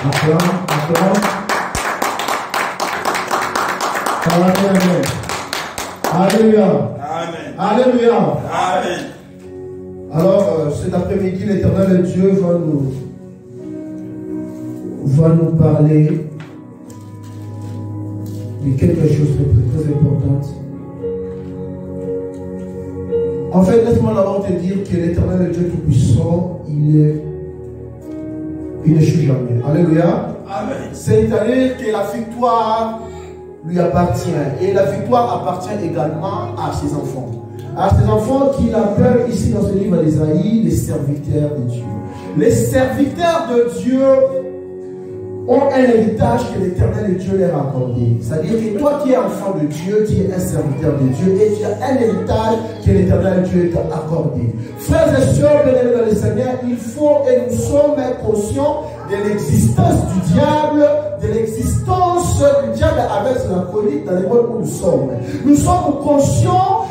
Acclame. Amen. Alléluia. Amen. Alléluia. Amen. Alors, cet après-midi, l'Éternel Dieu va nous parler de quelque chose de très important. En fait, laisse-moi d'abord te dire que l'Éternel Dieu Tout-Puissant, il ne chute jamais. Alléluia. Amen. C'est-à-dire que la victoire lui appartient. Et la victoire appartient également à ses enfants. À ses enfants qu'il appelle ici dans ce livre d'Ésaïe les serviteurs de Dieu. Les serviteurs de Dieu ont un héritage que l'Éternel Dieu leur a accordé. C'est-à-dire que toi qui es enfant de Dieu, tu es un serviteur de Dieu et tu as un héritage que l'Éternel Dieu t'a accordé. Frères et sœurs, bien-aimés dans le Seigneur, il faut et nous sommes conscients de l'existence du diable, avec ses acolytes dans le monde où nous sommes. Nous sommes conscients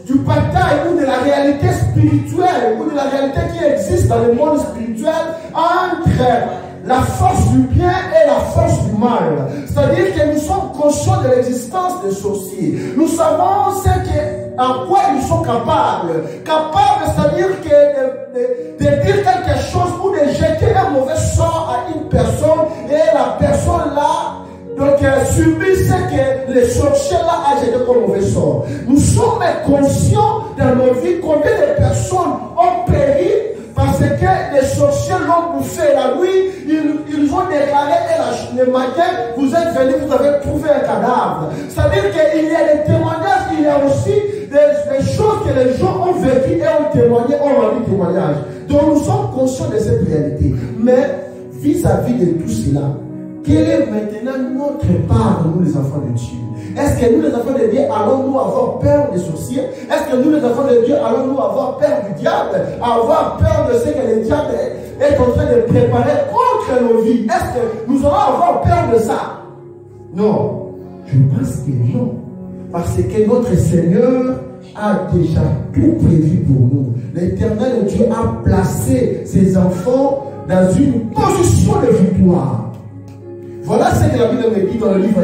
du bataille ou de la réalité spirituelle ou de la réalité qui existe dans le monde spirituel entre la force du bien et la force du mal. C'est-à-dire que nous sommes conscients de l'existence des sorciers. Nous savons en quoi ils sont capables. Capables, c'est-à-dire que de dire quelque chose ou de jeter un mauvais sort à une personne et la personne là donc subit ce que les sorciers là a jeté comme mauvais sort. Nous sommes conscients dans nos vies combien de personnes ont péri parce que les sorciers l'ont bouffé la nuit, ils ont déclaré et le matin, vous êtes venus, vous avez trouvé un cadavre. C'est-à-dire qu'il y a des témoignages, il y a aussi des choses que les gens ont vécues et ont témoigné, ont rendu témoignage. Donc nous sommes conscients de cette réalité. Mais vis-à-vis de tout cela, quelle est maintenant notre part, nous les enfants de Dieu? Est-ce que nous les enfants de Dieu allons-nous avoir peur des sorciers? Est-ce que nous les enfants de Dieu allons-nous avoir peur du diable? Avoir peur de ce que le diable est en train de préparer contre nos vies? Est-ce que nous allons avoir peur de ça? Non, je pense que non. Parce que notre Seigneur a déjà tout prévu pour nous. L'Éternel Dieu a placé ses enfants dans une position de victoire. Voilà ce que la Bible me dit dans le livre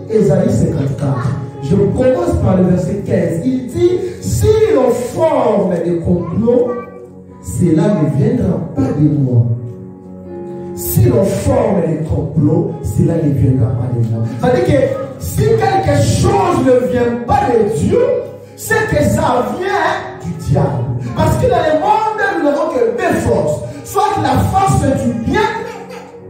d'Ésaïe 54. Je commence par le verset 15. Il dit, si l'on forme des complots, cela ne viendra pas de moi. Si l'on forme des complots, cela ne viendra pas de moi. C'est-à-dire que si quelque chose ne vient pas de Dieu, c'est que ça vient du diable. Parce que dans le monde, nous n'avons que deux forces. Soit la force du bien,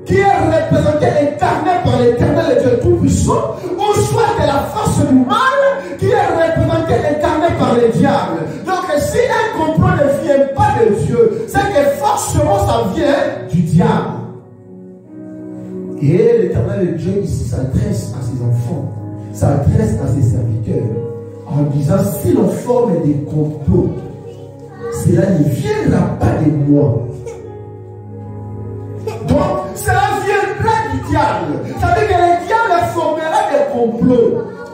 qui est représentée, incarnée par l'Éternel Dieu Tout-Puissant, ou soit de la force du mal, qui est représentée, incarnée par le diable. Donc si un complot ne vient pas de Dieu, c'est que forcément ça vient du diable. Et l'Éternel Dieu ici s'adresse à ses enfants, s'adresse à ses serviteurs, en disant, si l'on forme des complots, cela ne viendra pas de moi. Donc, cela viendra du diable. Ça veut dire que le diable formera des complots.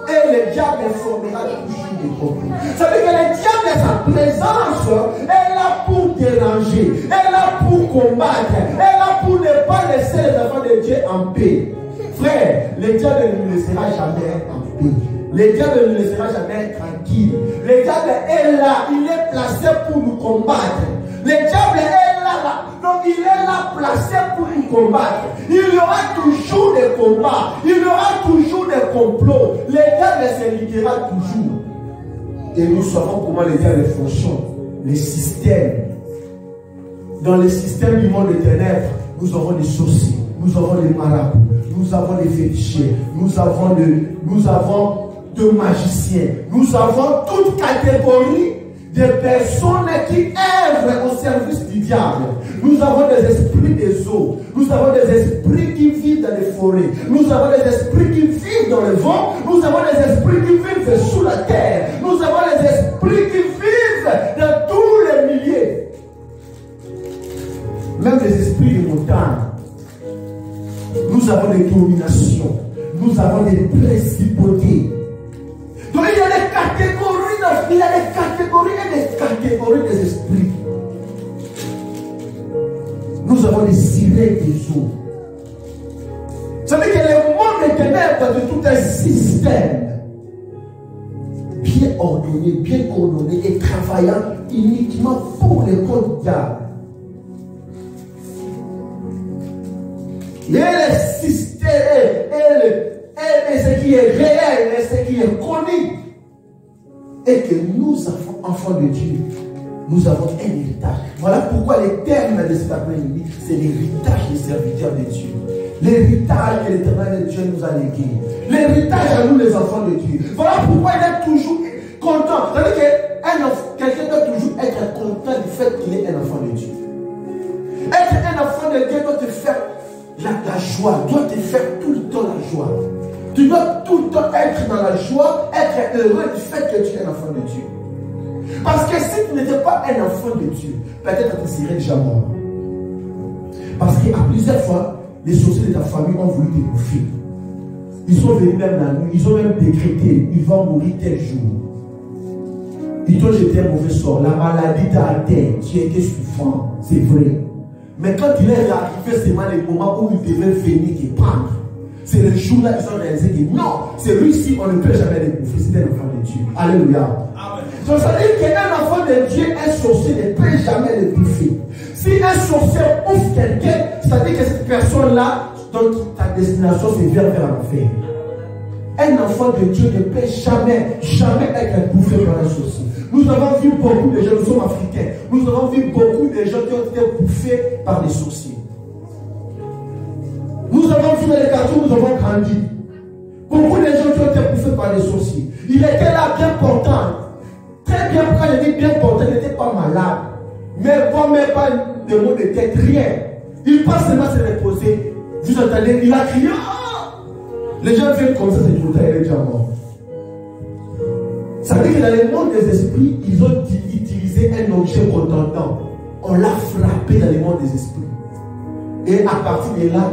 Et le diable formera toujours des complots. Ça veut dire que le diable, sa présence est là pour déranger, est là pour combattre, est là pour ne pas laisser les enfants de Dieu en paix. Frère, le diable ne nous laissera jamais en paix. Le diable ne nous laissera jamais tranquille. Le diable est là, il est placé pour nous combattre. Le diable est là, donc il est là placé pour nous combattre. Il y aura toujours des combats, il y aura toujours des complots. Le diable se liguera toujours. Et nous savons comment le diable fonctionne. Les systèmes. Dans les systèmes du monde des ténèbres, nous avons des sorciers, nous avons des marabouts, nous avons des fétichiers, nous avons de magiciens, nous avons toute catégorie de personnes qui œuvrent au service du diable. Nous avons des esprits des eaux, nous avons des esprits qui vivent dans les forêts, nous avons des esprits qui vivent dans le vent, nous avons des esprits qui vivent sous la terre, nous avons des esprits qui vivent dans tous les milieux, même les esprits de montagne. Nous avons des dominations, nous avons des principautés. Donc il y a des catégories et des catégories des esprits. Nous avons les sirènes des eaux. Ça veut dire que le monde des ténèbres de tout un système bien ordonné, bien coordonné et travaillant uniquement pour les comptes diables. Et le système, et ce qui est réel, et ce qui est connu, et que nous avons, enfants de Dieu, nous avons un héritage. Voilà pourquoi les termes de cet après-midi, c'est l'héritage des serviteurs de Dieu. L'héritage que l'Éternel de Dieu nous a légué. L'héritage à nous, les enfants de Dieu. Voilà pourquoi il est toujours content. C'est-à-dire que quelqu'un doit toujours être content du fait qu'il est un enfant de Dieu. Être un enfant de Dieu doit te faire la joie, doit te faire tout le temps la joie. Tu dois tout le temps être dans la joie, être heureux du fait que tu es un enfant de Dieu. Parce que si tu n'étais pas un enfant de Dieu, peut-être tu serais déjà mort. Parce qu'à plusieurs fois, les sorciers de ta famille ont voulu t'étouffer. Ils sont venus même la nuit, ils ont même décrété, ils vont mourir tel jour. Ils t'ont jeté un mauvais sort, la maladie t'a atteint, tu as été souffrant, c'est vrai. Mais quand il est arrivé, c'est mal le moment où il devait venir te prendre. C'est le jour-là qu'ils ont réalisé que non, c'est lui-ci, on ne peut jamais l'étouffer, c'est un enfant de Dieu. Alléluia. Amen. Donc ça veut dire qu'un enfant de Dieu, un sorcier ne peut jamais l'étouffer. Si un sorcier ouvre quelqu'un, ça veut dire que cette personne-là, donc ta destination, c'est vers l'enfer. Un enfant de Dieu ne peut jamais être étouffé par un sorcier. Nous avons vu beaucoup de gens, nous sommes africains, nous avons vu beaucoup de gens qui ont été bouffés par des sorciers. Nous avons vu dans les quartiers où nous avons grandi. Beaucoup de gens qui ont été bouffés par des sorciers. Il était là bien portant. Très bien, quand il était bien portant, il n'était pas malade. Mais bon, même pas de mots de tête, rien. Il passe seulement se reposer. Vous entendez, il a crié. Les gens viennent comme ça, c'est tout le temps, il est déjà mort. Ça veut dire que dans le monde des esprits, ils ont utilisé un objet contentant. On l'a frappé dans le monde des esprits. Et à partir de là,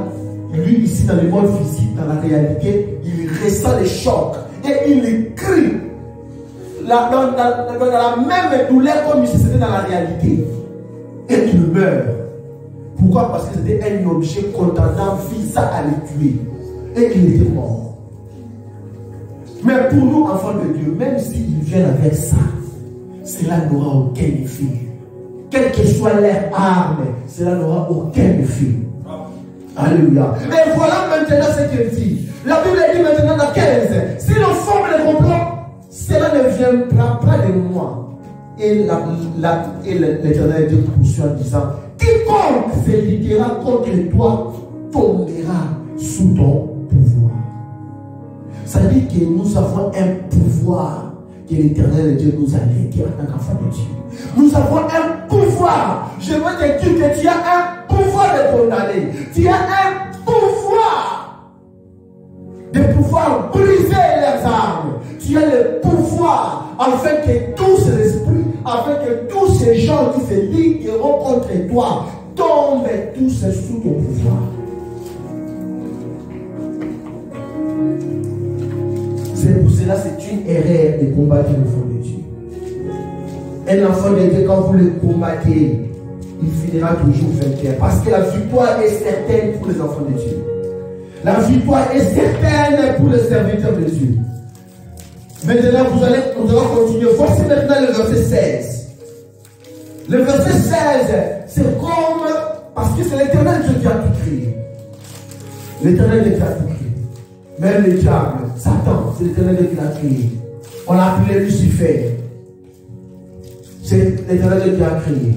lui ici dans le monde physique, dans la réalité, il ressent les chocs. Et il crie. Dans la même douleur comme si c'était dans la réalité. Et il meurt. Pourquoi? Parce que c'était un objet contentant visant à le tuer. Et il était mort. Mais pour nous, enfants de Dieu, même s'ils viennent avec ça, cela n'aura aucun effet. Quelle que soit leur arme, cela n'aura aucun effet. Alléluia. Et voilà maintenant ce qu'il dit. La Bible dit maintenant dans 15. Si l'on forme le complot, cela ne viendra pas de moi. Et l'Éternel Dieu poursuit en disant, quiconque se liguera contre toi tombera sous ton pouvoir. Ça dit que nous avons un pouvoir que l'Éternel Dieu nous a légué en tant qu'enfant de Dieu. Nous avons un pouvoir. Je veux te dire que tu as un pouvoir de condamner. Tu as un pouvoir de pouvoir briser les armes. Tu as le pouvoir afin que tous ces esprits, afin que tous ces gens qui se ligueront contre toi tombent tous sous ton pouvoir. C'est pour cela que c'est une erreur de combattre l'enfant de Dieu. Un enfant de Dieu, quand vous le combattez, il finira toujours vainqueur. Parce que la victoire est certaine pour les enfants de Dieu. La victoire est certaine pour les serviteurs de Dieu. Maintenant, nous allons continuer. Voici maintenant le verset 16. Le verset 16, c'est comme... Parce que c'est l'Éternel Dieu qui a tout créé. L'Éternel Dieu qui a tout créé. Même le diable, Satan, c'est l'Éternel Dieu qui l'a créé. On l'a appelé Lucifer. C'est l'Éternel Dieu qui a créé.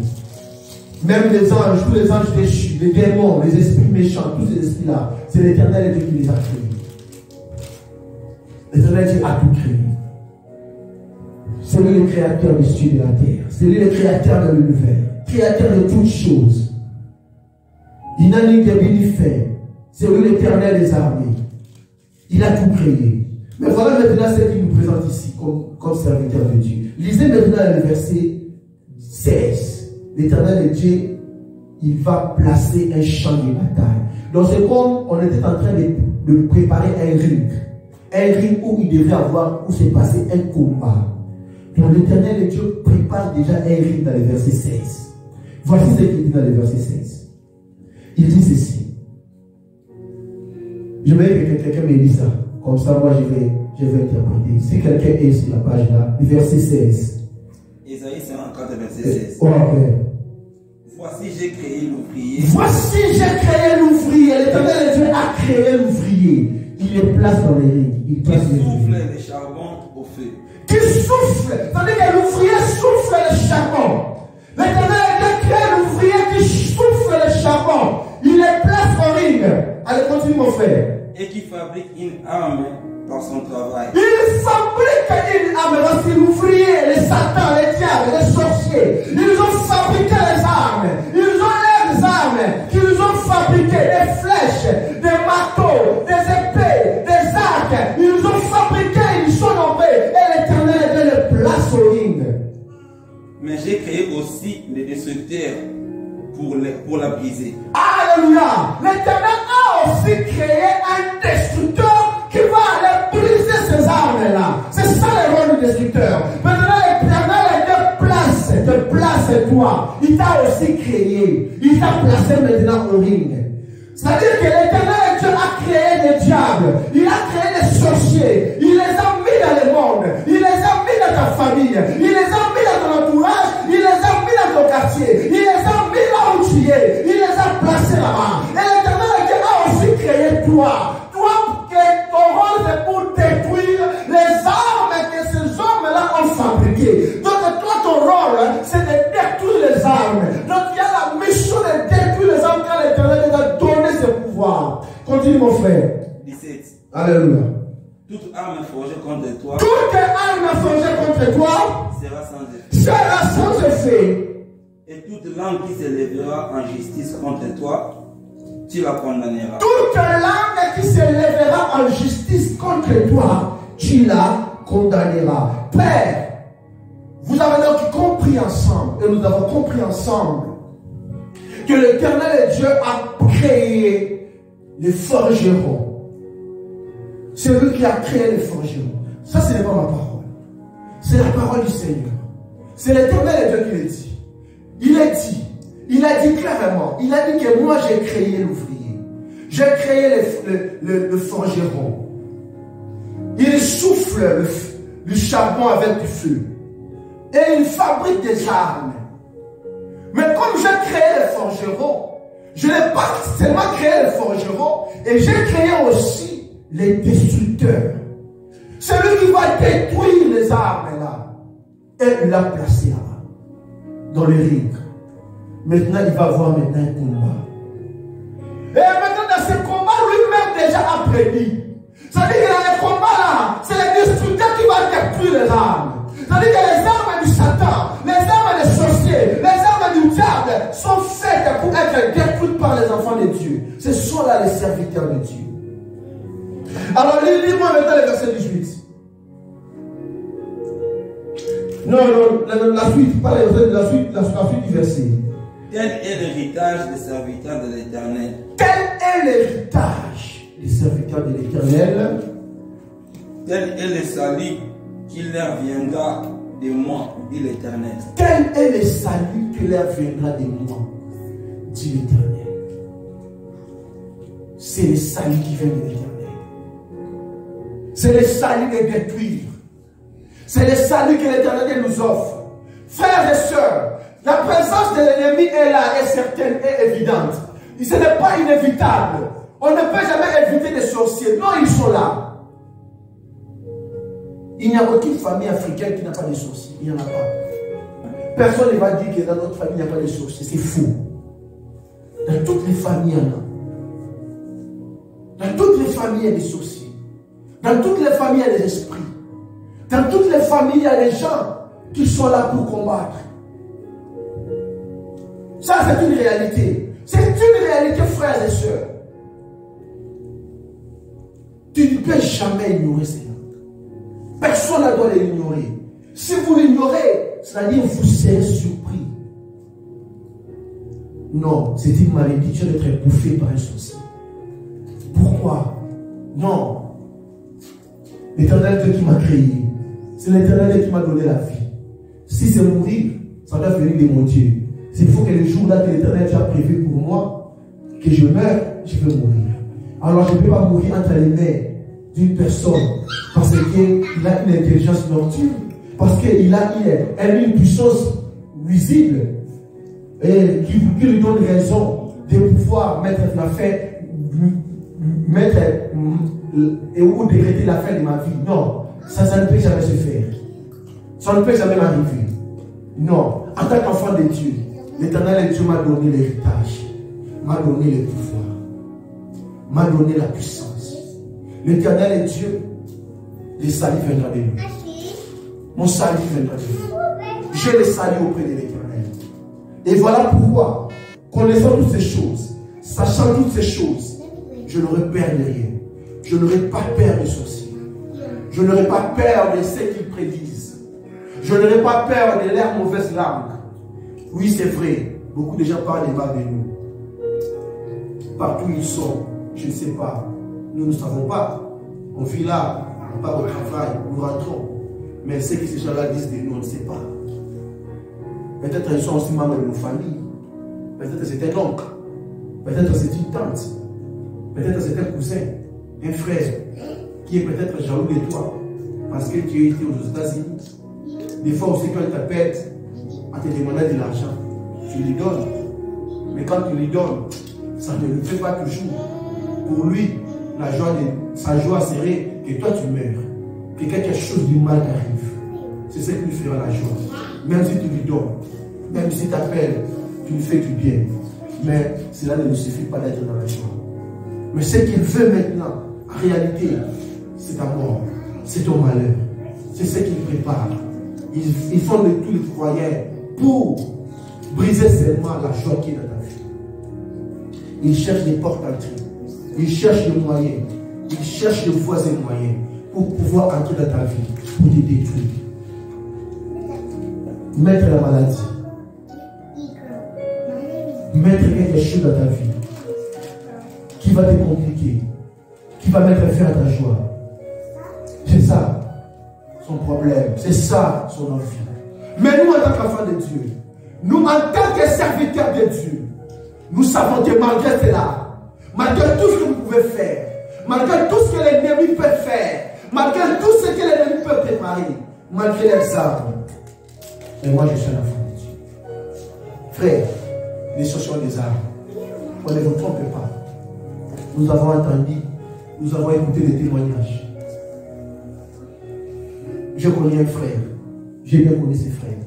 Même les anges, tous les anges déchus, les démons, les esprits méchants, tous ces esprits-là, c'est l'Éternel Dieu qui les a créés. L'Éternel Dieu a tout créé. C'est lui le créateur des cieux et de la terre. C'est lui le créateur de l'univers, créateur de toutes choses. Il n'a ni début ni fin. C'est lui l'Éternel des armées. Il a tout créé. Mais voilà maintenant ce qu'il nous présente ici comme serviteur de Dieu. Lisez maintenant le verset 16. L'Éternel de Dieu, il va placer un champ de bataille. Donc c'est comme on était en train de préparer un ring. Un ring où il devrait avoir, où s'est passé un combat. Donc l'Éternel de Dieu prépare déjà un ring dans le verset 16. Voici ce qu'il dit dans le verset 16. Il dit ceci. Je veux que quelqu'un me dise ça. Comme ça, moi, je vais interpréter. Si quelqu'un est sur la page là, verset 16. Isaïe 54, verset 16. Ok. Voici, j'ai créé l'ouvrier. Voici, j'ai créé l'ouvrier. L'Éternel Dieu a créé l'ouvrier. Il les place dans les rings. Il souffle les charbons au feu. Qui souffle. Tandis que l'ouvrier souffle les charbons. L'Éternel Dieu crée l'ouvrier qui souffle les charbons. Il les place en ring. Allez, continue mon frère. Et qui fabrique une arme par son travail. Il fabrique une arme. Voici l'ouvrier, les satans, les diables, les sorciers. Ils ont fabriqué les armes. Ils ont les armes qu'ils ont fabriquées, des flèches, des marteaux, des épées, des arcs. Ils ont fabriqué, ils sont nommés. Et l'Éternel les place au ring. Mais j'ai créé aussi les destructeurs pour la briser. Alléluia. L'Éternel a aussi créé un destructeur qui va aller briser ces armes-là. C'est ça le rôle du destructeur. Maintenant, l'Éternel te place toi. Il t'a aussi créé. Il t'a placé maintenant au ring. C'est-à-dire que l'Éternel Dieu a créé des diables. Il a créé des sorciers. Il les a mis dans le monde. Il les a mis dans ta famille. Il les a mis dans ton entourage. Il les a mis dans ton quartier. Il les a mis là où tu es. Il les a placés là-bas. Et l'Éternel Dieu a aussi créé toi. Toi, que ton rôle c'est pour détruire les armes que ces hommes-là ont fabriquées. Donc toi, ton rôle, c'est de détruire les armes. Donc il y a la mission de détruire les armes quand l'Éternel Dieu a donné ce pouvoir. Continue mon frère. 17. Alléluia. Toute arme forgée contre toi. Toute arme forgée contre toi sera sans effet. Sera sans effet. Et toute langue qui s'élèvera en justice contre toi, tu la condamneras. Toute langue qui s'élèvera en justice contre toi, tu la condamneras. Père, vous avez donc compris ensemble, et nous avons compris ensemble, que l'Éternel Dieu a créé les forgerons. C'est lui qui a créé les forgerons. Ça, ce n'est pas ma parole. C'est la parole du Seigneur. C'est l'Éternel Dieu qui le dit. Il a dit clairement, il a dit que moi j'ai créé l'ouvrier. J'ai créé le forgeron. Il souffle le charbon avec du feu. Et il fabrique des armes. Mais comme j'ai créé le forgeron, je n'ai pas seulement créé le forgeron, et j'ai créé aussi les destructeurs. Celui qui va détruire les armes là. Et il l'a placé là-bas, dans le ring. Maintenant, il va avoir maintenant un combat. Et maintenant, dans ce combat, lui-même déjà a prédit. C'est-à-dire que dans le combat là, c'est le destructeur qui va détruire les armes. C'est-à-dire que les armes du Satan, les armes des sorciers, les armes du diable sont faites pour être détruites par les enfants de Dieu. Ce sont là les serviteurs de Dieu. Alors, lis-moi maintenant le verset 18. Non, la suite, pas la suite du verset. Tel est l'héritage des serviteurs de l'Éternel. Tel est l'héritage des serviteurs de l'Éternel. Tel est le salut qui leur viendra de moi, dit l'Éternel. Tel est le salut qui leur viendra de moi, dit l'Éternel. C'est le salut qui vient de l'Éternel. C'est le salut de détruire. C'est le salut que l'Éternel nous offre. Frères et sœurs, la présence de l'ennemi est là, est certaine, est évidente. Ce n'est pas inévitable. On ne peut jamais éviter les sorciers. Non, ils sont là. Il n'y a aucune famille africaine qui n'a pas de sorciers. Il n'y en a pas. Personne ne va dire que dans notre famille, il n'y a pas de sorciers. C'est faux. Dans toutes les familles, il y en a. Dans toutes les familles, il y a des sorciers. Dans toutes les familles, il y a des esprits. Dans toutes les familles, il y a des gens qui sont là pour combattre. Ça, c'est une réalité. C'est une réalité, frères et sœurs. Tu ne peux jamais ignorer cela. Personne ne doit l'ignorer. Si vous l'ignorez, c'est-à-dire vous serez surpris. Non, c'est une malédiction d'être bouffé par un sorcier. Pourquoi? Non. L'Éternel Dieu qui m'a créé, c'est l'Éternel Dieu qui m'a donné la vie. Si c'est mourir, ça doit venir de mon Dieu. Il faut que le jour là que l'Éternel Dieu a prévu pour moi, que je meure, je vais mourir. Alors je ne peux pas mourir entre les mains d'une personne parce qu'il a une intelligence nocturne, parce qu'il a une puissance nuisible et qui lui donne raison de pouvoir mettre la fin, ou décréter la fin de ma vie. Non, ça ne peut jamais se faire. Ça ne peut jamais m'arriver. Non, en tant qu'enfant de Dieu, l'Éternel Dieu m'a donné l'héritage, m'a donné le pouvoir, m'a donné la puissance. L'Éternel est Dieu, le salut viendra de nous. Mon salut viendra de nous. J'ai le salut auprès de l'Éternel. Et voilà pourquoi, connaissant toutes ces choses, sachant toutes ces choses, je n'aurai peur de rien. Je n'aurai pas peur des sorciers. Je n'aurai pas peur de ce qu'ils prédisent. Je n'aurai pas peur de leurs mauvaises langues. Oui, c'est vrai. Beaucoup de gens parlent mal de nous. Partout où ils sont, je ne sais pas. Nous ne savons pas. On vit là, on part au travail, nous rentrons. Mais ce que ces gens-là disent de nous, on ne sait pas. Peut-être ils sont aussi membres de nos familles. Peut-être c'est un oncle. Peut-être c'est une tante. Peut-être c'est un cousin, un frère, qui est peut-être jaloux de toi. Parce que tu es été aux États-Unis. Des fois aussi, quand il t'appelle à te demander de l'argent, tu lui donnes. Mais quand tu lui donnes, ça ne le fait pas toujours. Pour lui, sa joie serait que toi tu meurs, que quelque chose du mal t'arrive. C'est ce qui lui fera la joie. Même si tu lui donnes, même si tu t'appelles, tu lui fais du bien. Mais cela ne lui suffit pas d'être dans la joie. Mais ce qu'il veut maintenant, en réalité, c'est ta mort, c'est ton malheur. C'est ce qu'il prépare. Ils font de tous les croyants pour briser seulement la joie qui est dans ta vie. Ils cherchent des portes d'entrée. Ils cherchent le moyen. Ils cherchent le voies et moyens pour pouvoir entrer dans ta vie, pour te détruire. Mettre la maladie. Mettre quelque chose dans ta vie qui va te compliquer, qui va mettre fin à ta joie. C'est ça son problème, c'est ça son envie. Mais nous, en tant qu'enfants de Dieu, nous, en tant que serviteurs de Dieu, nous savons que malgré cela, malgré tout ce que vous pouvez faire, malgré tout ce que l'ennemi peut faire, malgré tout ce que l'ennemi peut préparer, malgré l'examen, et moi je suis un enfant de Dieu. Frère, les cherchons des armes. On ne vous trompe pas. Nous avons entendu, nous avons écouté les témoignages. Je connais un frère. J'ai bien connu ses frères.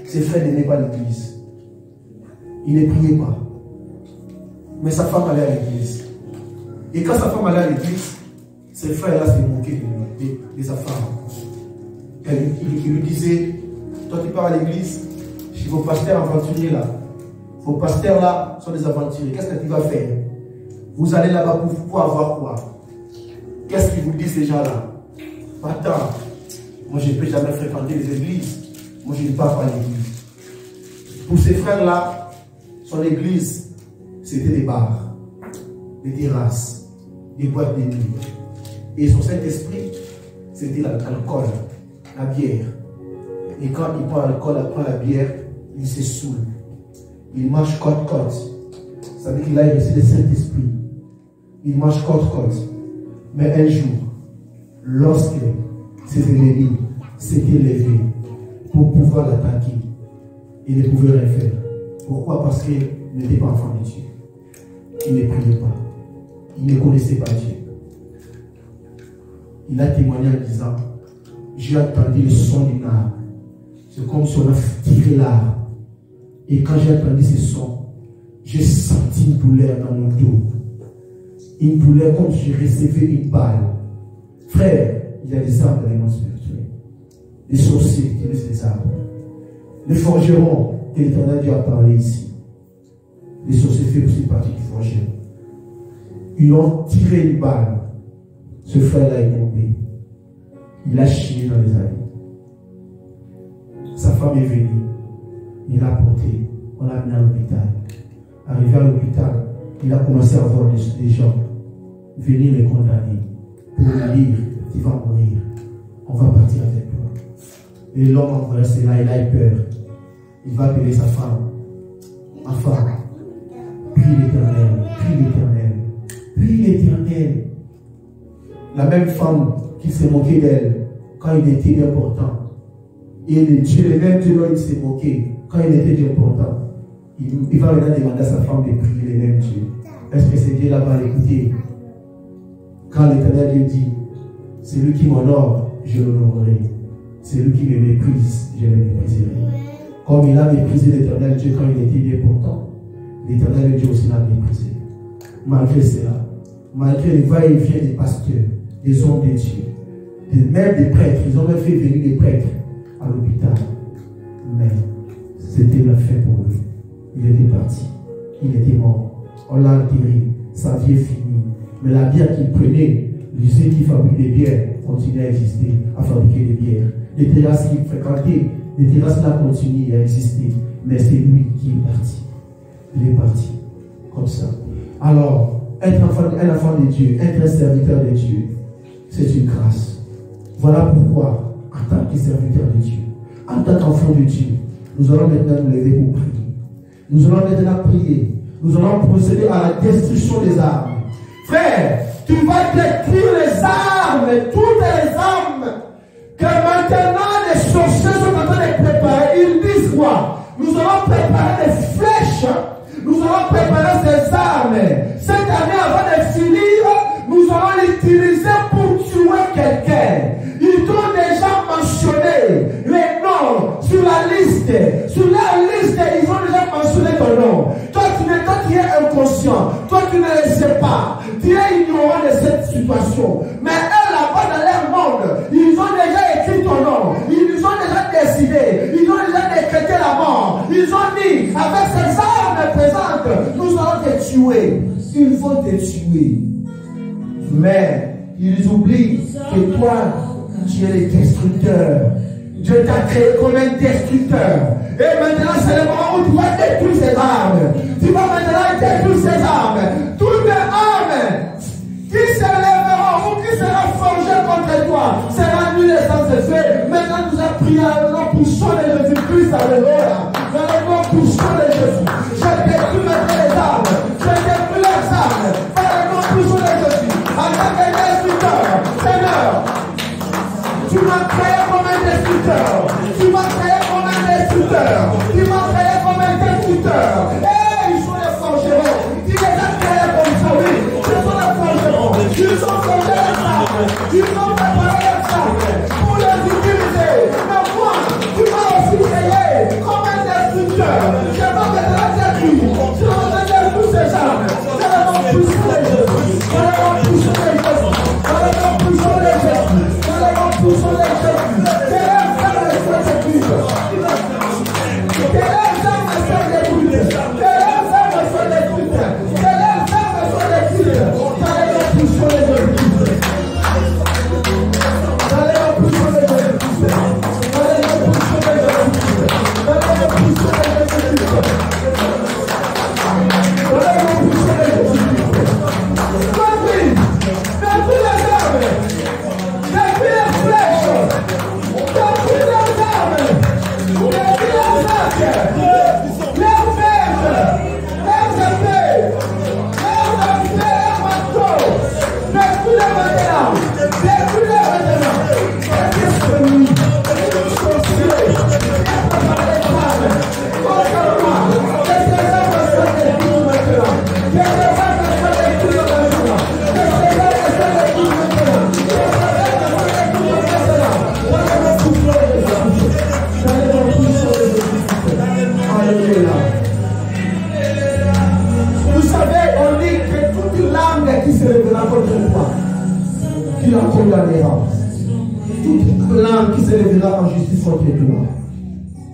Ses frères n'aimaient pas l'église. Il ne priait pas. Mais sa femme allait à l'église. Et quand sa femme allait à l'église, ses frères-là se moquaient de sa femme. Il lui disait, toi tu pars à l'église, chez vos pasteurs aventuriers là. Vos pasteurs là sont des aventuriers. Qu'est-ce que tu vas faire? Vous allez là-bas pour avoir quoi? Qu'est-ce qu'ils vous disent ces gens-là? Attends, moi je ne peux jamais fréquenter les églises. Moi je ne pars pas à l'église. Pour ces frères-là, son église, c'était des bars, des terrasses, des boîtes de nuit. Et son Saint-Esprit, c'était l'alcool, la bière. Et quand il prend l'alcool, il prend la bière, il se saoule. Il marche côte-côte. Ça veut dire qu'il a reçu le Saint-Esprit. Il marche côte-côte. Mais un jour, lorsque ses ennemis s'étaient levés pour pouvoir l'attaquer, il ne pouvait rien faire. Pourquoi? Parce qu'il n'était pas enfant de Dieu. Il ne priait pas. Il ne connaissait pas Dieu. Il a témoigné en disant, j'ai entendu le son d'une arme. C'est comme si on a tiré l'arme. Et quand j'ai entendu ce son, j'ai senti une douleur dans mon dos. Une douleur comme si je recevais une balle. Frère, il y a des armes dans les mondes spirituels. Les sorciers qui utilisent les armes. Les forgerons que l'Éternel Dieu a parlé ici. Les sorciers font aussi partie du forgeron. Ils ont tiré une balle. Ce frère-là est tombé. Il a chié dans les allées. Sa femme est venue. Il l'a porté. On l'a amené à l'hôpital. Arrivé à l'hôpital, il a commencé à voir des gens venir les condamner pour lui dire, tu vas mourir. On va partir avec toi. Et l'homme en vrai, c'est là, il a eu peur. Il va appeler sa femme. Enfin, prie l'Éternel, prie l'Éternel, prie La même femme qui s'est moquée d'elle quand il était important. Et Dieu, le même Dieu dont il s'est moqué quand il était important. Il va maintenant demander à sa femme de prier le même Dieu. Est-ce que ce Dieu-là va l'écouter? Quand l'Éternel Dieu dit, c'est lui qui m'honore, je l'honorerai. C'est lui qui me méprise, je le mépriserai. Comme il a méprisé l'Éternel Dieu quand il était bien portant, l'Éternel Dieu aussi l'a méprisé. Malgré cela, malgré les va-et-vient des pasteurs, des hommes de Dieu, même des prêtres, ils ont même fait venir des prêtres à l'hôpital. Mais c'était la fin pour lui. Il était parti. Il était mort. On l'a enterré. Sa vie est finie. Mais la bière qu'il prenait, l'usine qui fabrique des bières, continue à exister, à fabriquer des bières. Les terrasses qu'il fréquentait, les terrasses là continuent à exister. Mais c'est lui qui est parti. Il est parti. Comme ça. Alors, être un enfant de Dieu, être un serviteur de Dieu, c'est une grâce. Voilà pourquoi, en tant que serviteur de Dieu, en tant qu'enfant de Dieu, nous allons maintenant nous lever pour prier. Nous allons maintenant prier. Nous allons procéder à la destruction des armes. Frère, tu vas détruire les armes, toutes les armes que maintenant les sorciers sont en train de préparer. Ils disent quoi? Nous allons préparer des flèches. Nous allons préparer ces armes. Cette année, avant de finir, nous allons l'utiliser pour tuer quelqu'un. Ils t'ont déjà mentionné les noms sur la liste. Sur la liste, ils ont déjà mentionné ton nom. Toi qui es inconscient, toi qui ne le sais pas, tu es ignorant de cette situation. Mais eux, là-bas dans leur monde, ils ont déjà écrit ton nom. Ils ont déjà décidé. Ils ont déjà décrété la mort. Ils ont dit, avec ces armes présentes, nous allons te tuer. Ils vont te tuer. Mais ils oublient que toi, tu es le destructeur. Dieu t'a créé comme un destructeur. Et maintenant, c'est le moment où tu vas détruire ces armes. Tu vas maintenant détruire ces armes. Toutes les armes qui se lèveront ou qui seront forgées contre toi sera annulée sans effet. Maintenant, nous avons prié à nom puissant de Jésus-Christ. Alléluia. Dans le nom puissant de Jésus. Je détruis maintenant les armes. Je détruis les armes. Par le nom puissant de Jésus. En tant que destructeur, Seigneur, tu m'as créé comme un destructeur. Tu m'as créé comme un destructeur. Tu m'as créé comme un destructeur. Et ils sont les forgerons. Tu les as créés comme ça, oui. Ce sont les forgerons. Ils ont forgé les armes. Ils ont préparé les armes pour les utiliser. Mais moi, tu m'as aussi créé comme un destructeur. Je vais maintenant détruire. Je vais maintenant détruire ces armes. Je vais m'en pousser les Jésus. Je vais m'en pousser les Jésus. Je vais m'en pousser les Jésus. Nous sommes les Jésus. Que les armes soient détruites. Que les armes soient détruites. Que les armes soient détruites. Que les armes soient détruites. Nous sommes les Jésus. Nous sommes les Jésus.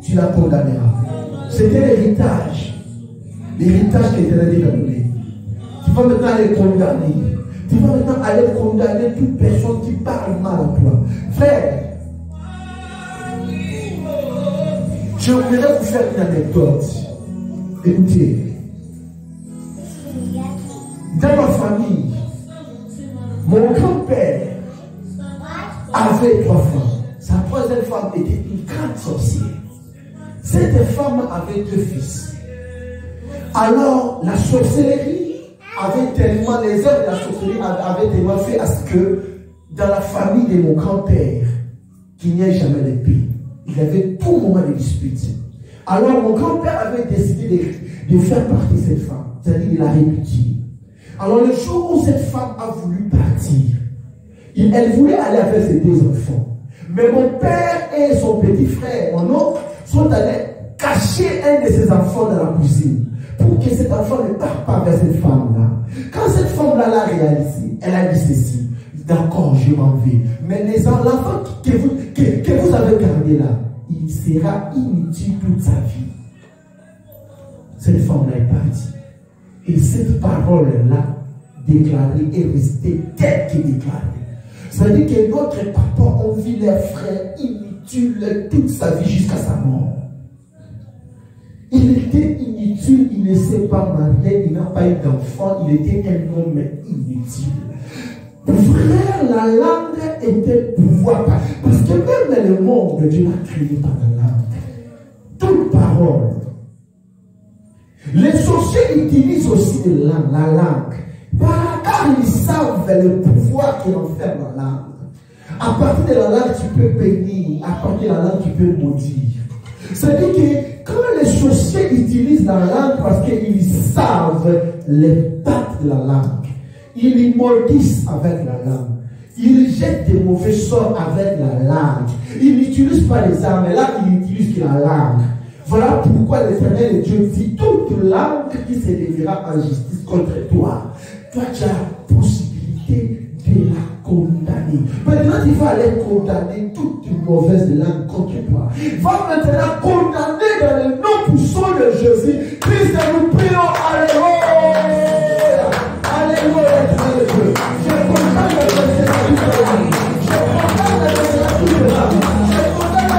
Tu la condamneras. C'était l'héritage. L'héritage qui était donné. Tu vas maintenant aller condamner. Tu vas maintenant aller condamner toute personne qui parle mal à toi. Frère, je voudrais vous faire une anecdote. Écoutez. Dans ma famille, mon grand-père avait 3 femmes. Sa 3e femme était une grande sorcière. Cette femme avait 2 fils. Alors, la sorcellerie avait tellement, les œuvres de la sorcellerie avaient tellement fait à ce que dans la famille de mon grand-père qu'il n'y ait jamais de paix. Il y avait tout moment de dispute. Alors mon grand-père avait décidé de faire partie de cette femme, c'est-à-dire de la répudier. Alors le jour où cette femme a voulu partir, elle voulait aller avec ses 2 enfants. Mais mon père et son petit frère, mon oncle, sont allés cacher un de ses enfants dans la cuisine pour que cet enfant ne parte pas vers cette femme-là. Quand cette femme-là l'a réalisé, elle a dit ceci: d'accord, je m'en vais. Mais l'enfant que vous avez gardé là, il sera inutile toute sa vie. Cette femme-là est partie. Et cette parole-là, déclarée, est restée telle qu'elle est déclarée. C'est-à-dire que notre papa, on vit les frères inutiles toute sa vie jusqu'à sa mort. Il était inutile, il ne s'est pas marié, il n'a pas eu d'enfant, il était un homme inutile. Frère, la langue était pouvoir. Parce que même dans le monde, Dieu n'a créé par la langue. Toute parole. Les sorciers utilisent aussi la langue. Car ils savent le pouvoir qui enferme la langue. À partir de la langue, tu peux bénir. À partir de la langue, tu peux maudire. C'est-à-dire que quand les sorciers utilisent la langue parce qu'ils savent l'impact de la langue, ils maudissent avec la langue. Ils jettent des mauvais sorts avec la langue. Ils n'utilisent pas les armes, mais là, ils n'utilisent que la langue. Voilà pourquoi l'Éternel Dieu dit: toute langue qui se lèvera en justice contre toi, toi tu as la possibilité de la condamner. Maintenant, tu vas aller condamner toute mauvaise langue contre toi. Va maintenant condamner dans le nom puissant de Jésus. Christ, nous prions. Alléluia. Alléluia, Éternel Dieu. Je condamne la langue. Je condamne la langue. Je condamne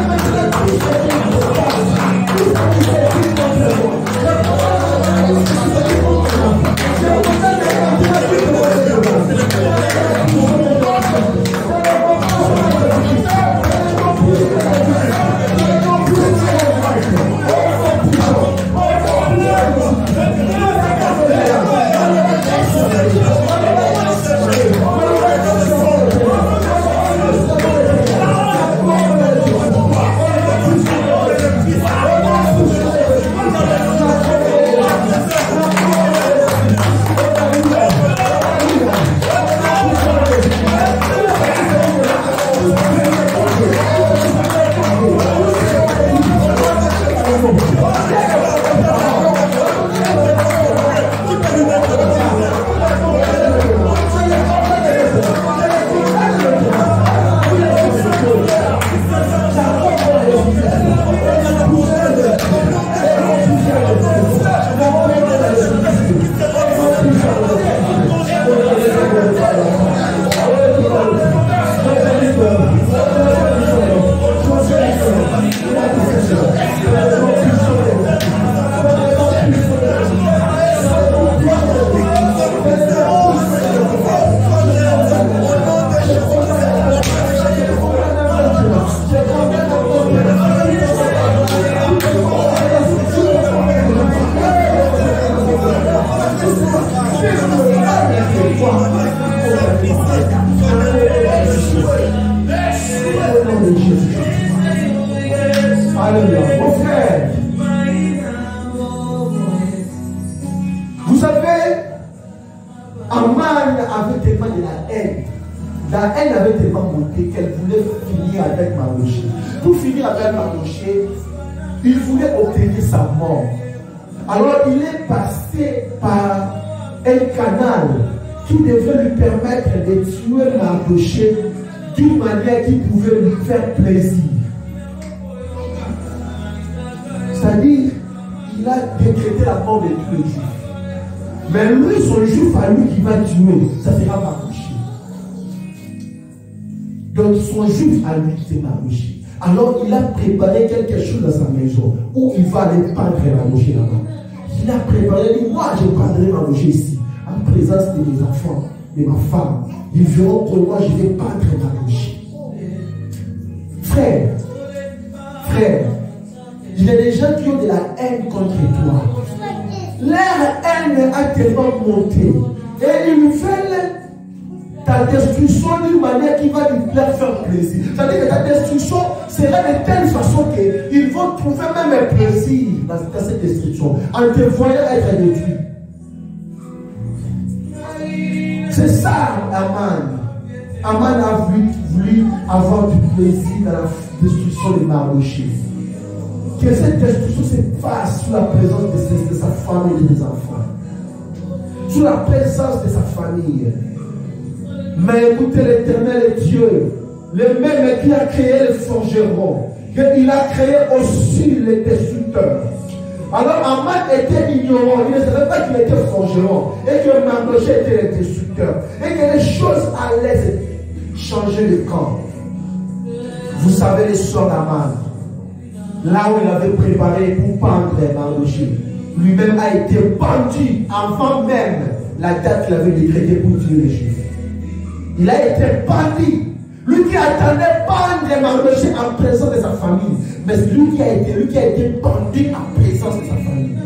d'une manière qui pouvait lui faire plaisir. C'est-à-dire, il a décrété la mort de tous les juifs. Mais lui, son juif à lui qui va tuer, ça sera Mardochée. Donc son juif à lui, c'est Mardochée. Alors il a préparé quelque chose dans sa maison où il va aller pendre Mardochée là-bas. Il a préparé, il dit: moi je prendrai Mardochée ici, en présence de mes enfants, de ma femme. Ils verront que moi je vais pendre Mardochée. Frère, il y a des gens qui ont de la haine contre toi. Leur haine a tellement monté et ils veulent ta destruction d'une manière qui va leur faire plaisir. C'est-à-dire que ta destruction sera de telle façon qu'ils vont trouver même un plaisir dans cette destruction, en te voyant être détruit. C'est ça, Aman. Aman a voulu avoir du plaisir dans la destruction de Mardochée. Que cette destruction se fasse sous la présence de sa femme et de ses enfants. Sous la présence de sa famille. Mais écoutez, l'Éternel est Dieu, le même qui a créé le forgeron, il a créé aussi les destructeurs. Alors Aman était ignorant, il ne savait pas qu'il était forgeron et que Mardochée était le destructeur et que les choses allaient changer de camp. Vous savez l'histoire d'Aman, là où il avait préparé pour pendre Mardochée, lui-même a été pendu avant même la date qu'il avait décrétée pour tuer les Juifs. Il a été pendu. Lui qui attendait pendre Mardochée en présence de sa famille, mais lui qui a été pendu en présence de sa famille.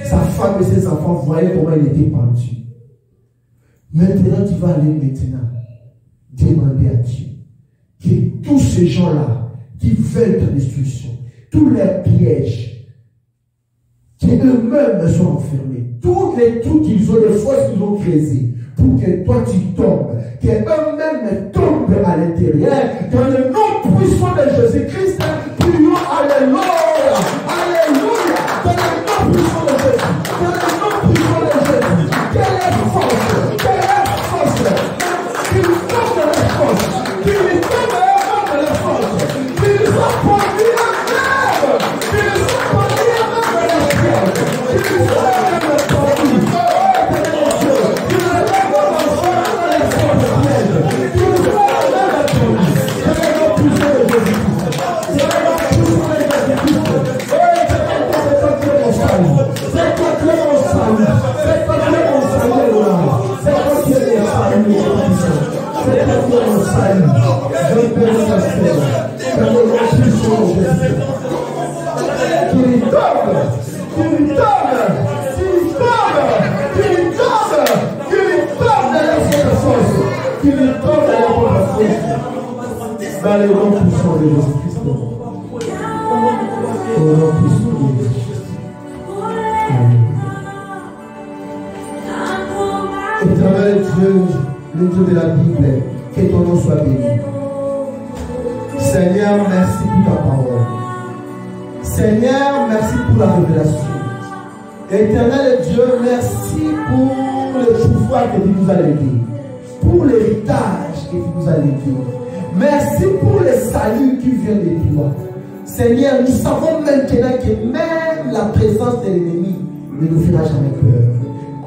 Sa femme et ses enfants voyaient comment il était pendu. Maintenant, tu vas aller demander à Dieu que tous ces gens-là qui veulent ta destruction, tous les pièges, qu'eux-mêmes soient enfermés, tous les trucs qu'ils ont, les forces qu'ils ont créées, pour que toi tu tombes, qu'eux-mêmes tombent à l'intérieur, dans le nom puissant de Jésus-Christ, prions Alléluia, Alléluia, dans le nom puissant de Jésus, dans le nom puissant de Jésus, quelle force, qu'il tombe de la force, qu'il tombe de la force, qu'il soit produit à même, qu'il soit produit à même de la force, qu'il soit produit. Dans le nom puissant de Jésus-Christ. Au nom puissant de Jésus-Christ. Éternel Dieu, le Dieu de la Bible, que ton nom soit béni. Seigneur, merci pour ta parole. Seigneur, merci pour la révélation. Éternel Dieu, merci pour le pouvoir que tu nous as légué, pour l'héritage que tu nous as légué. Merci pour le salut qui vient de toi. Seigneur, nous savons maintenant que même la présence de l'ennemi ne nous fera jamais peur.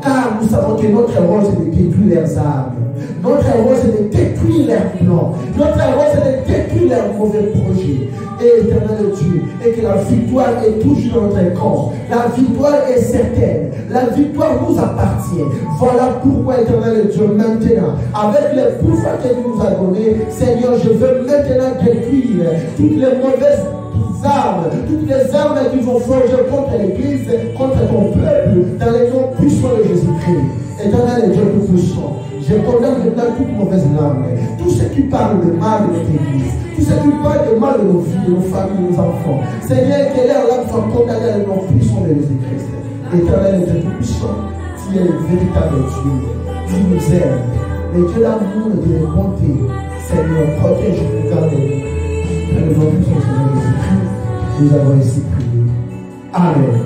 Car nous savons que notre rôle c'est de détruire leurs armes. Notre rôle c'est de détruire leurs plans. Notre rôle c'est de détruire leurs mauvais projets. Et éternel Dieu, et que la victoire est toujours dans notre camp. La victoire est certaine. La victoire nous appartient. Voilà pourquoi, éternel Dieu, maintenant, avec les pouvoirs que tu nous as donnés, Seigneur, je veux maintenant détruire toutes les mauvaises armes, toutes les armes qui vont forger contre l'Église, contre ton peuple, dans les noms puissants de Jésus-Christ. Éternel Dieu tout-puissant, je condamne maintenant toute mauvaise langue, tout ce qui parle de mal de notre Église, tout ce qui parle de mal de nos filles, de nos familles, de nos enfants. Seigneur, que leur langue soit condamnée dans les noms puissants de Jésus-Christ. Éternel Dieu tout-puissant, tu es le véritable Dieu, tu nous aimes, le Dieu d'amour et de bonté. Seigneur, protège-nous, garde-nous. Dans le nom puissant de Jésus-Christ, nous avons ici prié. Amen.